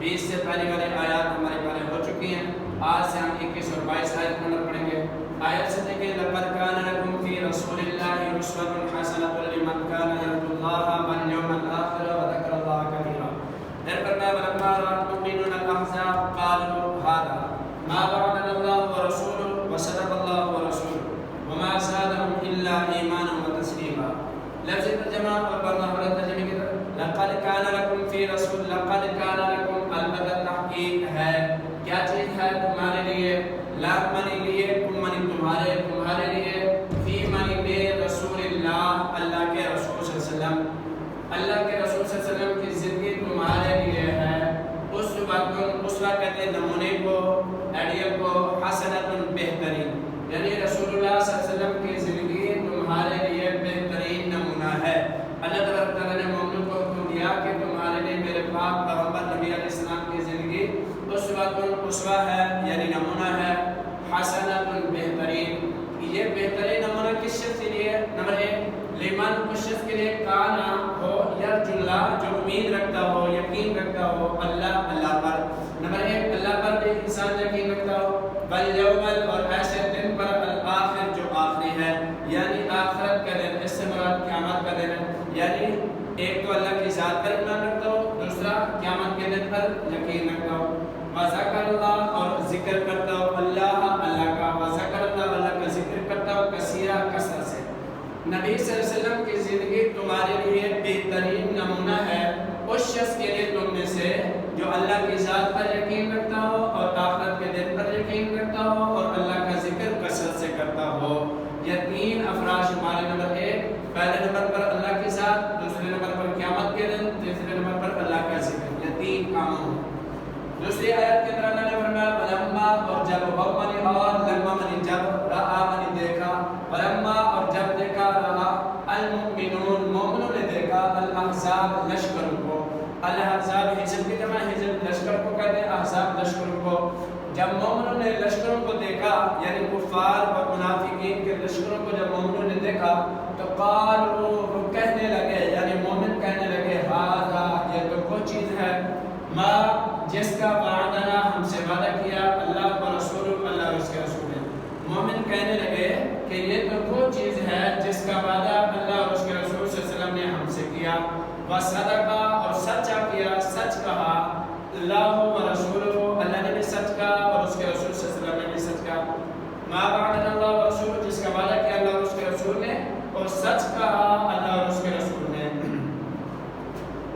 20 سے پہلی والی آیات ہمارے پاس ہو چکی ہیں. آج سے ہم 21 اور 22 آیت نمبر پڑھیں گے. آیت سے دیکھیں لقد كان لكم في رسول الله أسوة حسنة لمن كان يرجو الله واليوم الآخر وذكر الله كثيرا. ولما رأى المؤمنون الأحزاب قالوا هذا ما وعدنا الله ورسوله وصدق الله ورسوله وما زادهم إلا إيمانا وتسليما. لفظ ترجمہ اور ورنہ ترجمے کی طرف لقد كان لكم في رسول لقد كان لكم البتہ تحقیق ہے. کیا چیز ہے تمہارے لیے؟ لا منی لیے، تم منی تمہارے لیے، فی منی بے رسول اللہ اللہ کے رسول صلی اللہ علیہ وسلم. اللہ کے رسول صلی اللہ علیہ وسلم کی زندگی تمہارے لیے ہے. اس کہتے ہیں نمونے کو، آئیڈیل کو، حسنۃ بہترین، یعنی رسول اللہ صلی اللہ علیہ وسلم کی زندگی تمہارے لیے بہترین نمونہ ہے. اللہ تعالیٰ نے مومنوں کو حکم دیا کہ تمہارے لیے میرے پاک پیغمبر نبی علیہ السلام کی زندگی اسوہ ہے، یعنی نمونہ ہے. حسنۃ بہترین، یہ بہترین نمونہ کس شخص کے لیے؟ نمبر 1 لمن، اس شخص کے لیے کانا ہو یرجو اللہ، جو امید رکھتا ہو، یقین رکھتا ہو اللہ پر. نمبر 1 اللہ پر بھی انسان یقین رکھتا ہو. والیوم، اور ایسے دن پر الآخر جو آخری ہے، یعنی آخرت کا دن، اس سے مراد قیامت کا دن ہے. یعنی ایک تو اللہ کی ذات پر ایمان رکھتا ہو، دوسرا قیامت کے دن پر یقین رکھتا ہو. وذکر اللہ، اور ذکر کرتا ہو اللہ کا. وذکر اللہ کا ذکر کرتا ہو کثیرہ، کثرت سے. نبی صلی اللہ علیہ وسلم کی زندگی تمہارے لیے بہترین نمونہ ہے اس شخص کے لیے تم میں سے جو اللہ کی ذات پر یقین رکھتا ہو اور آخرت کے دن پر یقین رکھتا ہو اور اللہ کا ذکر کثرت سے کرتا ہو. یہ 3 افراد شمار. نمبر 1 پہلے نمبر پر اللہ کی ذات، دوسرے نمبر پر قیامت کے دن، تیسرے نمبر پر اللہ کا ذکر. یہ 3 کام ہوں. دوسری آیت کے اندر اللہ نے فرمایا ولما، اور جب، ومن اور لما من جب، رآ من دیکھا، ولما اور جب دیکھا، رآ المؤمنون مومنوں نے دیکھا، الاحزاب لشکروں کو. الاحزاب حزب کی جمع، حزب لشکر کو کہتے ہیں، احزاب لشکروں کو. جب مومنوں نے لشکروں کو دیکھا، یعنی کفار اور منافقین کے لشکروں کو جب مومنوں نے دیکھا تو قالوا، وہ کہنے لگے، یعنی مومن کہنے لگے ھذا، یہ تو وہ چیز ہے، ما، جس کا وعدنا، ہم سے وعدہ کیا اللہ و رسول، اللہ اور اس کے رسول نے. مومن کہنے لگے کہ یہ تو وہ چیز ہے جس کا وعدہ اللہ اور اس کے رسول صلی اللہ علیہ وسلم نے ہم سے کیا. وصدقا، اور سچا کیا، سچ کہا اللہ و رسول، اللہ نے بھی سچ کہا اور اس کے رسول صلی اللہ علیہ وسلم نے بھی سچ کہا. ما وعدنا اللہ و رسول، جس کا وعدہ کیا اللہ اور اس کے رسول نے، اور سچ کہا اللہ اور اس کے رسول نے.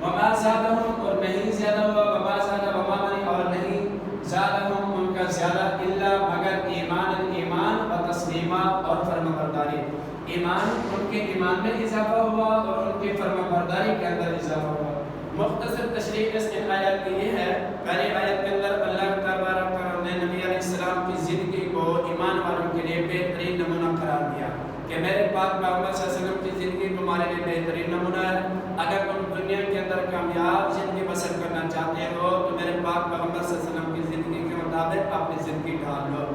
وما زادهم، اور نہیں زیادہ ہوا، وما زادہ، وما منی، اور نہیں زادهم ان کا زیادہ، الا مگر ایمان، ایمان و تسلیما، اور فرما برداری. ایمان، ان کے ایمان میں اضافہ ہوا اور ان کی فرما برداری کے اندر اضافہ ہوا. مختصر تشریح اس آیت کی یہ ہے، پہلی آیت کے اندر اللہ تبارک و تعالیٰ نے نبی علیہ السلام کی زندگی کو ایمان والوں کے لیے بہترین نمونہ قرار دیا کہ میرے پاک پیغمبر صلی اللہ علیہ وسلم کی زندگی تمہارے لیے بہترین نمونہ ہے. اگر تم دنیا کے اندر کامیاب زندگی بسر کرنا چاہتے ہو تو میرے پاک پیغمبر صلی اللہ علیہ وسلم کی زندگی کے مطابق اپنی زندگی ڈھال لو.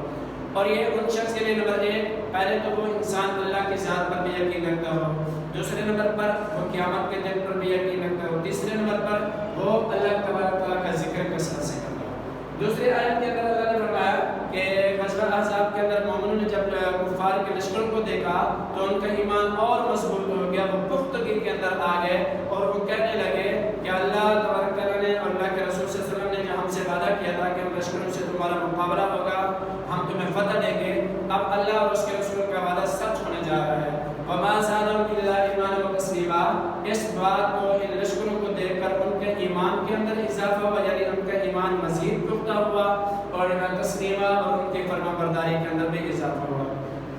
اور یہ ان شخص کے لیے نمبر 1 پہلے تو وہ انسان اللہ کی ذات پر بھی یقین رکھتا ہو، دوسرے نمبر پر وہ قیامت کے دن پر بھی یقین رکھتا ہو، تیسرے نمبر پر وہ اللہ تبارک و تعالیٰ کا ذکر کثرت سے کرتا ہو. دوسری آیت کے اندر اللہ نے فرمایا کہ غزوہ احزاب کے اندر مومنوں نے جب کفار کے لشکروں کو دیکھا تو ان کا ایمان اور مضبوط ہو گیا، وہ پختگی کے اندر آ گئے اور وہ کہنے لگے کہ اللہ تبارک و تعالیٰ نے اور اللہ کے رسول صلی اللہ علیہ وسلم نے جو ہم سے وعدہ کیا تھا کہ ہم لشکروں سے تمہارا مقابلہ ہوگا، ہم تمہیں فتح دیں گے، اب اللہ اور اس کے رسول کا وعدہ سچ ہونے جا رہا ہے. وما زادهم الا ایمانا وتسلیما، اس بات کو، ان لشکروں کو دیکھ کر ان کے ایمان کے اندر اضافہ ہوا، یعنی ان کا ایمان مزید پختہ ہوا اور تسلیمہ اور ان کی فرما برداری کے اندر بھی اضافہ ہوا.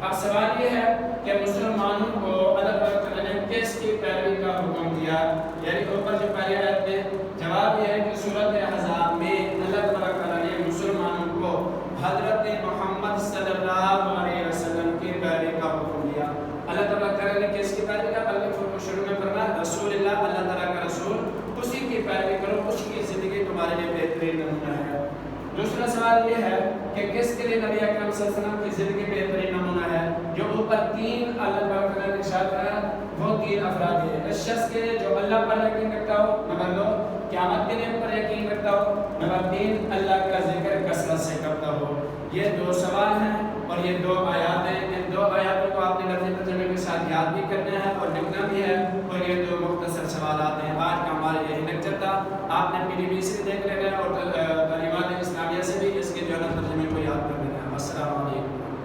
اب سوال یہ ہے کہ مسلمانوں کو اللہ تعالیٰ نے کس کی پیروی کا حکم دیا؟ یعنی اوپر جو پہلی آیت میں جواب یہ ہے کہ سورۃ احزاب میں اللہ تعالیٰ نے مسلمانوں کو حضرت محمد صلی اللہ علیہ وسلم کی پیروی کا حکم دیا. اللہ تعالیٰ نے کس کی پیروی کا؟ بلکہ شروع میں فرمایا رسول اللہ، اللہ تعالیٰ کا رسول، اسی کی پیروی کرو، اس کی زندگی تمہارے لیے بہترین نمونہ ہے. دوسرا سوال یہ ہے کہ کس کے لیے نبی اکرم صلی اللہ علیہ وسلم کی زندگی بہترین نمونہ ہے؟ جو اوپر 3 اللہ تعالیٰ نے ارشاد کرایا وہ 3 افراد ہیں. اس شخص کے لیے جو اللہ پر یقین رکھتا ہو، نمبر 2 قیامت کے دن پر یقین رکھتا ہو، نمبر 3 اللہ کا ذکر کثرت سے کرتا ہو۔ یہ 2 سوال ہیں اور یہ 2 آیات ہیں۔ ان 2 آیاتوں کو آپ نے لفظ ترجمے کے ساتھ یاد بھی کرنا ہے اور لکھنا بھی ہے، اور یہ 2